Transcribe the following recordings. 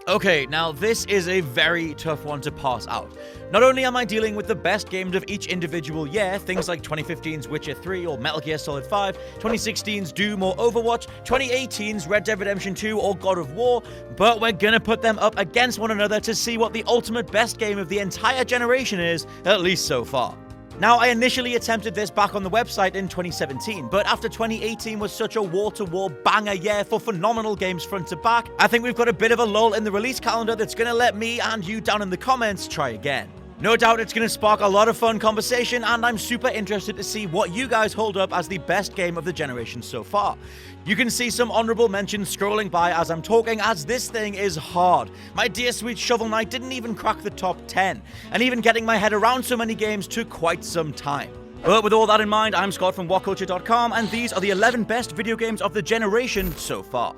Okay, now this is a very tough one to parse out. Not only am I dealing with the best games of each individual year, things like 2015's Witcher 3 or Metal Gear Solid 5, 2016's Doom or Overwatch, 2018's Red Dead Redemption 2 or God of War, but we're gonna put them up against one another to see what the ultimate best game of the entire generation is, at least so far. Now, I initially attempted this back on the website in 2017, but after 2018 was such a wall-to-wall banger year for phenomenal games front to back, I think we've got a bit of a lull in the release calendar that's gonna let me and you down in the comments try again. No doubt it's going to spark a lot of fun conversation, and I'm super interested to see what you guys hold up as the best game of the generation so far. You can see some honorable mentions scrolling by as I'm talking, as this thing is hard. My dear sweet Shovel Knight didn't even crack the top 10, and even getting my head around so many games took quite some time. But with all that in mind, I'm Scott from WhatCulture.com, and these are the 11 best video games of the generation so far.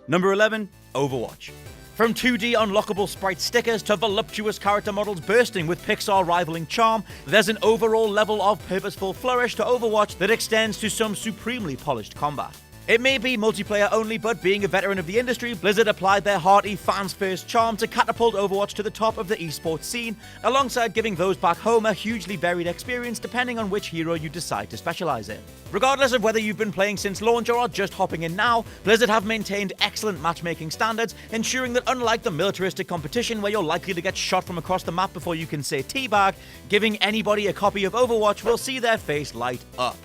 Number 11, Overwatch. From 2D unlockable sprite stickers to voluptuous character models bursting with Pixar rivaling charm, there's an overall level of purposeful flourish to Overwatch that extends to some supremely polished combat. It may be multiplayer only, but being a veteran of the industry, Blizzard applied their hearty fans-first charm to catapult Overwatch to the top of the esports scene, alongside giving those back home a hugely varied experience depending on which hero you decide to specialize in. Regardless of whether you've been playing since launch or are just hopping in now, Blizzard have maintained excellent matchmaking standards, ensuring that unlike the militaristic competition where you're likely to get shot from across the map before you can say teabag, giving anybody a copy of Overwatch will see their face light up.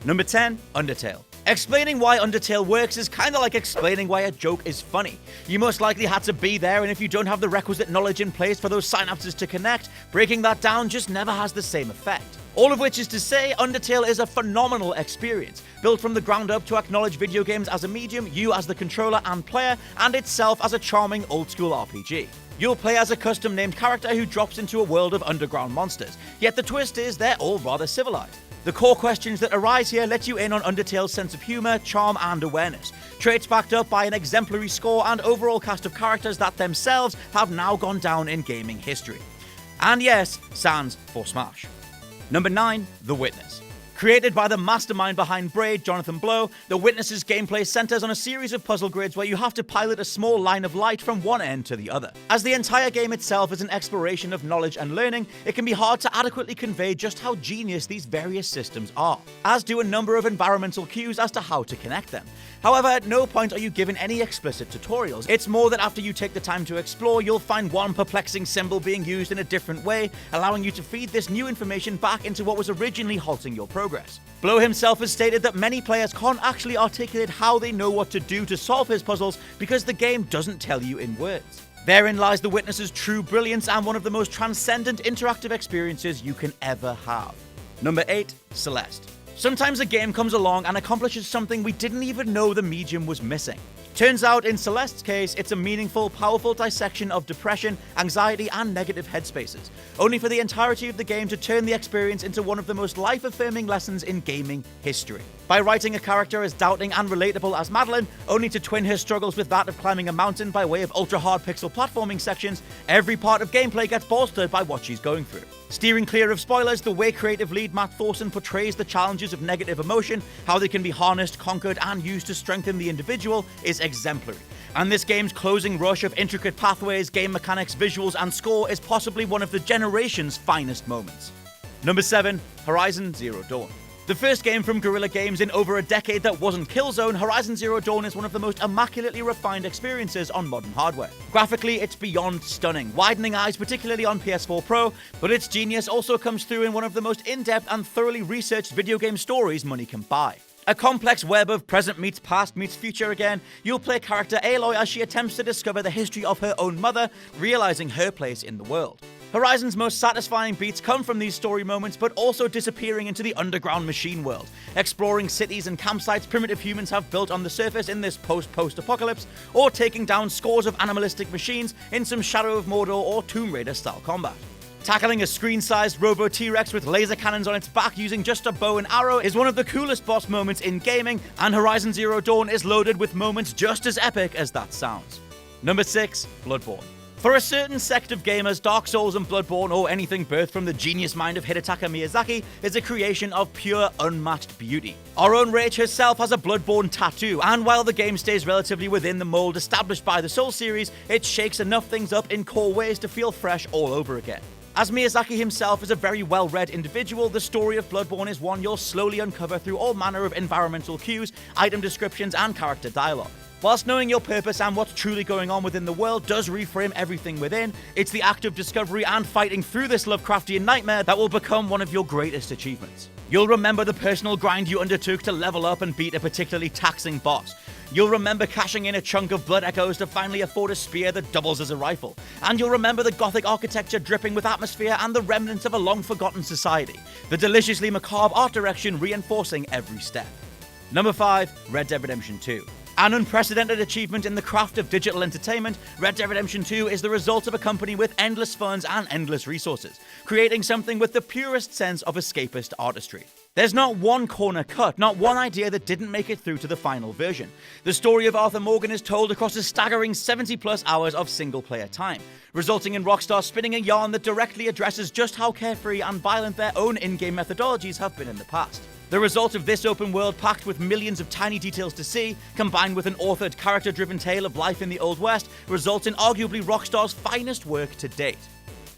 Number 10, Undertale. Explaining why Undertale works is kinda like explaining why a joke is funny. You most likely had to be there, and if you don't have the requisite knowledge in place for those synapses to connect, breaking that down just never has the same effect. All of which is to say, Undertale is a phenomenal experience, built from the ground up to acknowledge video games as a medium, you as the controller and player, and itself as a charming old-school RPG. You'll play as a custom-named character who drops into a world of underground monsters, yet the twist is they're all rather civilized. The core questions that arise here let you in on Undertale's sense of humor, charm, and awareness, traits backed up by an exemplary score and overall cast of characters that themselves have now gone down in gaming history. And yes, sans for Smash. Number 9, The Witness. Created by the mastermind behind Braid, Jonathan Blow, The Witness's gameplay centers on a series of puzzle grids where you have to pilot a small line of light from one end to the other. As the entire game itself is an exploration of knowledge and learning, it can be hard to adequately convey just how genius these various systems are, as do a number of environmental cues as to how to connect them. However, at no point are you given any explicit tutorials. It's more that after you take the time to explore, you'll find one perplexing symbol being used in a different way, allowing you to feed this new information back into what was originally halting your progress. Blow himself has stated that many players can't actually articulate how they know what to do to solve his puzzles because the game doesn't tell you in words. Therein lies The Witness's true brilliance and one of the most transcendent interactive experiences you can ever have. Number 8, Celeste. Sometimes a game comes along and accomplishes something we didn't even know the medium was missing. Turns out, in Celeste's case, it's a meaningful, powerful dissection of depression, anxiety, and negative headspaces, only for the entirety of the game to turn the experience into one of the most life-affirming lessons in gaming history. By writing a character as doubting and relatable as Madeline, only to twin her struggles with that of climbing a mountain by way of ultra-hard pixel platforming sections, every part of gameplay gets bolstered by what she's going through. Steering clear of spoilers, the way creative lead Matt Thorson portrays the challenges of negative emotion, how they can be harnessed, conquered, and used to strengthen the individual is exemplary. And this game's closing rush of intricate pathways, game mechanics, visuals, and score is possibly one of the generation's finest moments. Number 7, Horizon Zero Dawn. The first game from Guerrilla Games in over a decade that wasn't Killzone, Horizon Zero Dawn is one of the most immaculately refined experiences on modern hardware. Graphically, it's beyond stunning, widening eyes particularly on PS4 Pro, but its genius also comes through in one of the most in-depth and thoroughly researched video game stories money can buy. A complex web of present meets past meets future again, you'll play character Aloy as she attempts to discover the history of her own mother, realizing her place in the world. Horizon's most satisfying beats come from these story moments, but also disappearing into the underground machine world, exploring cities and campsites primitive humans have built on the surface in this post-apocalypse, or taking down scores of animalistic machines in some Shadow of Mordor or Tomb Raider style combat. Tackling a screen-sized Robo T-Rex with laser cannons on its back using just a bow and arrow is one of the coolest boss moments in gaming, and Horizon Zero Dawn is loaded with moments just as epic as that sounds. Number 6, Bloodborne. For a certain sect of gamers, Dark Souls and Bloodborne, or anything birthed from the genius mind of Hidetaka Miyazaki, is a creation of pure, unmatched beauty. Our own Rach herself has a Bloodborne tattoo, and while the game stays relatively within the mold established by the Souls series, it shakes enough things up in core ways to feel fresh all over again. As Miyazaki himself is a very well-read individual, the story of Bloodborne is one you'll slowly uncover through all manner of environmental cues, item descriptions, and character dialogue. Whilst knowing your purpose and what's truly going on within the world does reframe everything within, it's the act of discovery and fighting through this Lovecraftian nightmare that will become one of your greatest achievements. You'll remember the personal grind you undertook to level up and beat a particularly taxing boss. You'll remember cashing in a chunk of blood echoes to finally afford a spear that doubles as a rifle. And you'll remember the gothic architecture dripping with atmosphere and the remnants of a long-forgotten society. The deliciously macabre art direction reinforcing every step. Number 5. Red Dead Redemption 2. An unprecedented achievement in the craft of digital entertainment, Red Dead Redemption 2 is the result of a company with endless funds and endless resources, creating something with the purest sense of escapist artistry. There's not one corner cut, not one idea that didn't make it through to the final version. The story of Arthur Morgan is told across a staggering 70+ hours of single-player time, resulting in Rockstar spinning a yarn that directly addresses just how carefree and violent their own in-game methodologies have been in the past. The result of this open world packed with millions of tiny details to see, combined with an authored, character-driven tale of life in the Old West, results in arguably Rockstar's finest work to date.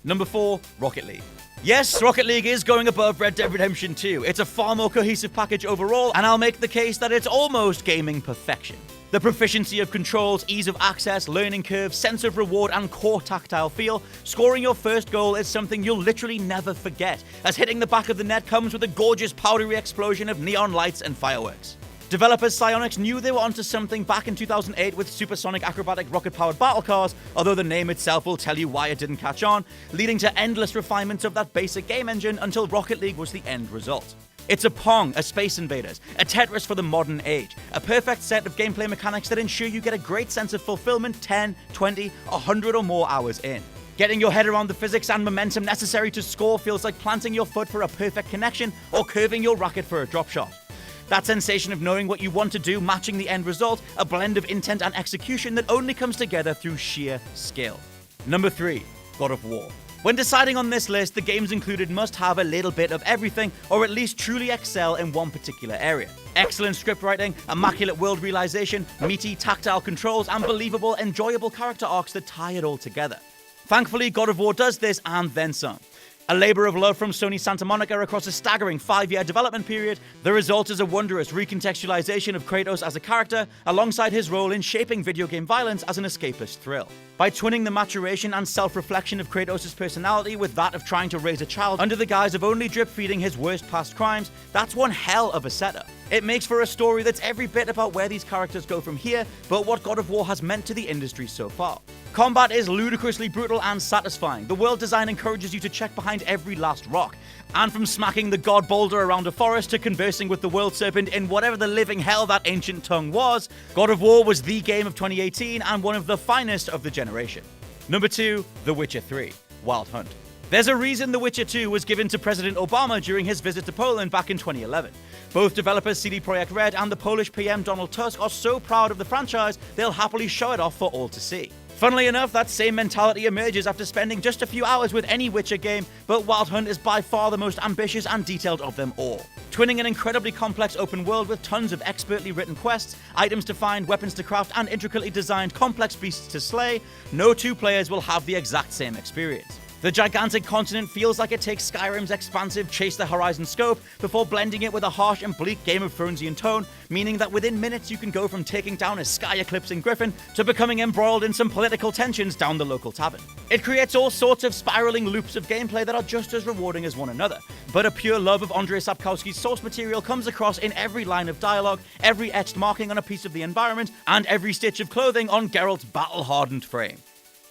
Number 4. Rocket League. Yes, Rocket League is going above Red Dead Redemption 2. It's a far more cohesive package overall, and I'll make the case that it's almost gaming perfection. The proficiency of controls, ease of access, learning curve, sense of reward, and core tactile feel, scoring your first goal is something you'll literally never forget, as hitting the back of the net comes with a gorgeous powdery explosion of neon lights and fireworks. Developers Psyonix knew they were onto something back in 2008 with supersonic acrobatic rocket-powered battle cars, although the name itself will tell you why it didn't catch on, leading to endless refinements of that basic game engine until Rocket League was the end result. It's a Pong, a Space Invaders, a Tetris for the modern age, a perfect set of gameplay mechanics that ensure you get a great sense of fulfillment 10, 20, 100 or more hours in. Getting your head around the physics and momentum necessary to score feels like planting your foot for a perfect connection or curving your racket for a drop shot. That sensation of knowing what you want to do matching the end result, a blend of intent and execution that only comes together through sheer skill. Number 3. God of War. When deciding on this list, the games included must have a little bit of everything, or at least truly excel in one particular area. Excellent script writing, immaculate world realization, meaty tactile controls, and believable, enjoyable character arcs that tie it all together. Thankfully, God of War does this and then some. A labor of love from Sony Santa Monica across a staggering 5-year development period, the result is a wondrous recontextualization of Kratos as a character, alongside his role in shaping video game violence as an escapist thrill. By twinning the maturation and self-reflection of Kratos' personality with that of trying to raise a child under the guise of only drip-feeding his worst past crimes, that's one hell of a setup. It makes for a story that's every bit about where these characters go from here, but what God of War has meant to the industry so far. Combat is ludicrously brutal and satisfying. The world design encourages you to check behind every last rock. And from smacking the god boulder around a forest to conversing with the world serpent in whatever the living hell that ancient tongue was, God of War was the game of 2018 and one of the finest of the generation. Number 2, The Witcher 3, Wild Hunt. There's a reason The Witcher 2 was given to President Obama during his visit to Poland back in 2011. Both developers CD Projekt Red and the Polish PM Donald Tusk are so proud of the franchise, they'll happily show it off for all to see. Funnily enough, that same mentality emerges after spending just a few hours with any Witcher game, but Wild Hunt is by far the most ambitious and detailed of them all. Twinning an incredibly complex open world with tons of expertly written quests, items to find, weapons to craft, and intricately designed complex beasts to slay, no two players will have the exact same experience. The gigantic continent feels like it takes Skyrim's expansive Chase the Horizon scope before blending it with a harsh and bleak Game of Thronesian tone, meaning that within minutes you can go from taking down a sky-eclipsing griffin to becoming embroiled in some political tensions down the local tavern. It creates all sorts of spiraling loops of gameplay that are just as rewarding as one another, but a pure love of Andrzej Sapkowski's source material comes across in every line of dialogue, every etched marking on a piece of the environment, and every stitch of clothing on Geralt's battle-hardened frame.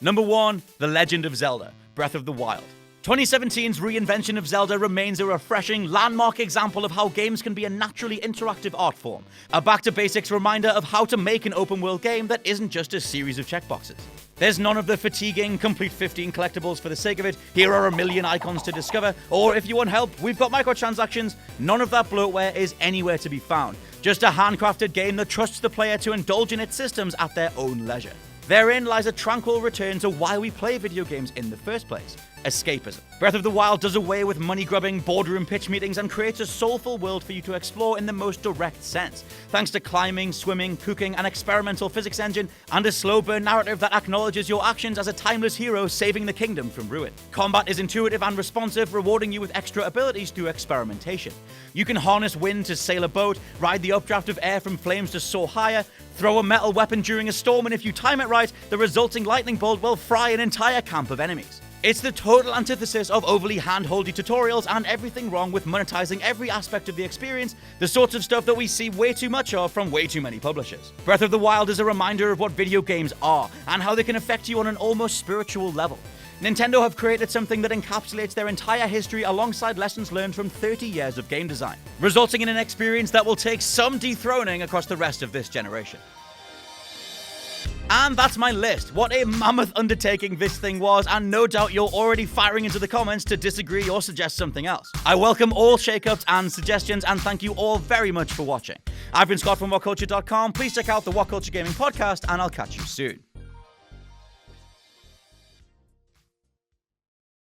Number 1, The Legend of Zelda, Breath of the Wild. 2017's reinvention of Zelda remains a refreshing, landmark example of how games can be a naturally interactive art form. A back-to-basics reminder of how to make an open-world game that isn't just a series of checkboxes. There's none of the fatiguing, complete 15 collectibles for the sake of it, here are a million icons to discover, or if you want help, we've got microtransactions. None of that bloatware is anywhere to be found. Just a handcrafted game that trusts the player to indulge in its systems at their own leisure. Therein lies a tranquil return to why we play video games in the first place: escapism. Breath of the Wild does away with money-grubbing, boardroom pitch meetings and creates a soulful world for you to explore in the most direct sense, thanks to climbing, swimming, cooking, an experimental physics engine, and a slow-burn narrative that acknowledges your actions as a timeless hero saving the kingdom from ruin. Combat is intuitive and responsive, rewarding you with extra abilities through experimentation. You can harness wind to sail a boat, ride the updraft of air from flames to soar higher, throw a metal weapon during a storm, and if you time it right, the resulting lightning bolt will fry an entire camp of enemies. It's the total antithesis of overly hand-holdy tutorials and everything wrong with monetizing every aspect of the experience, the sorts of stuff that we see way too much of from way too many publishers. Breath of the Wild is a reminder of what video games are and how they can affect you on an almost spiritual level. Nintendo have created something that encapsulates their entire history alongside lessons learned from 30 years of game design, resulting in an experience that will take some dethroning across the rest of this generation. And that's my list. What a mammoth undertaking this thing was, and no doubt you're already firing into the comments to disagree or suggest something else. I welcome all shakeups and suggestions, and thank you all very much for watching. I've been Scott from WhatCulture.com. Please check out the WhatCulture Gaming Podcast, and I'll catch you soon.